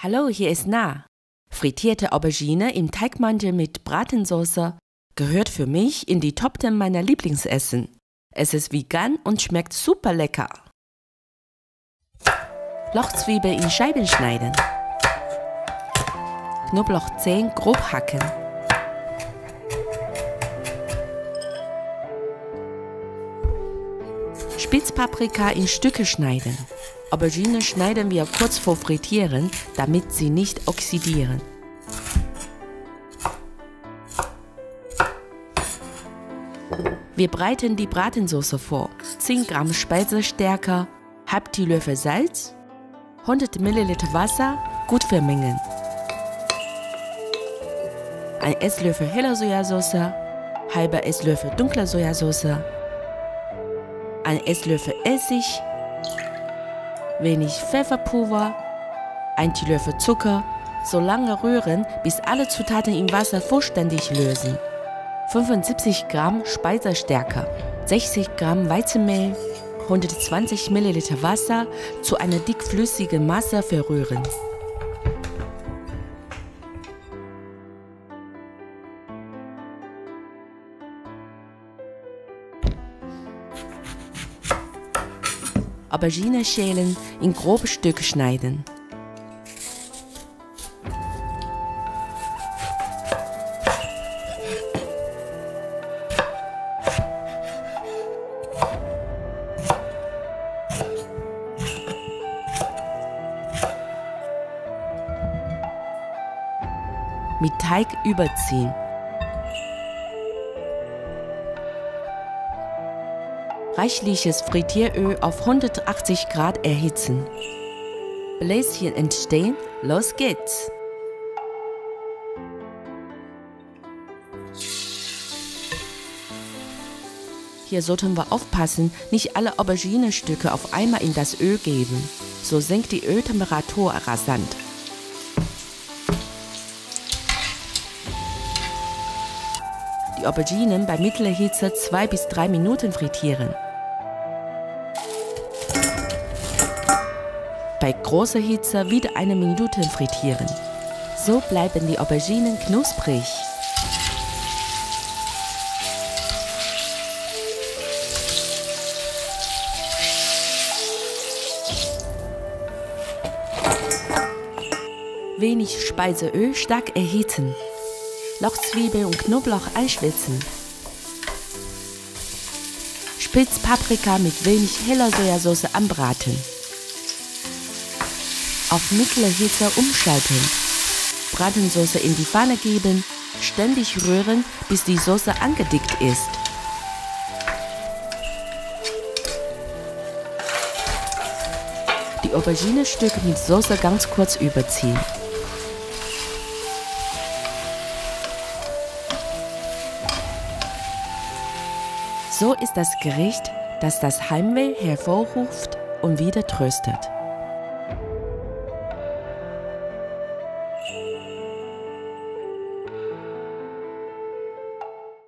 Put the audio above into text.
Hallo, hier ist Na. Frittierte Aubergine im Teigmantel mit Bratensauce gehört für mich in die Top 10 meiner Lieblingsessen. Es ist vegan und schmeckt super lecker. Lochzwiebel in Scheiben schneiden. Knoblauchzehen grob hacken. Spitzpaprika in Stücke schneiden. Aubergine schneiden wir kurz vor Frittieren, damit sie nicht oxidieren. Wir bereiten die Bratensauce vor. 10 Gramm Speisestärke, halb Teelöffel Salz, 100 Milliliter Wasser, gut vermengen. Ein Esslöffel heller Sojasauce, halber Esslöffel dunkler Sojasauce, ein Esslöffel Essig, wenig Pfefferpulver, ein Teelöffel Zucker, so lange rühren, bis alle Zutaten im Wasser vollständig lösen. 75 Gramm Speisestärke, 60 Gramm Weizenmehl, 120 Milliliter Wasser zu einer dickflüssigen Masse verrühren. Aubergine schälen, in grobe Stücke schneiden. Mit Teig überziehen. Reichliches Frittieröl auf 180 Grad erhitzen. Bläschen entstehen, los geht's! Hier sollten wir aufpassen, nicht alle Auberginestücke auf einmal in das Öl geben, so sinkt die Öltemperatur rasant. Die Auberginen bei mittlerer Hitze 2 bis 3 Minuten frittieren. Bei großer Hitze wieder 1 Minute frittieren. So bleiben die Auberginen knusprig. Wenig Speiseöl stark erhitzen. Lochzwiebel und Knoblauch einschwitzen. Spitzpaprika mit wenig heller Sojasauce anbraten. Auf mittlere Hitze umschalten. Bratensauce in die Pfanne geben, ständig rühren, bis die Sauce angedickt ist. Die Auberginestücke mit Sauce ganz kurz überziehen. So ist das Gericht, das das Heimweh hervorruft und wieder tröstet.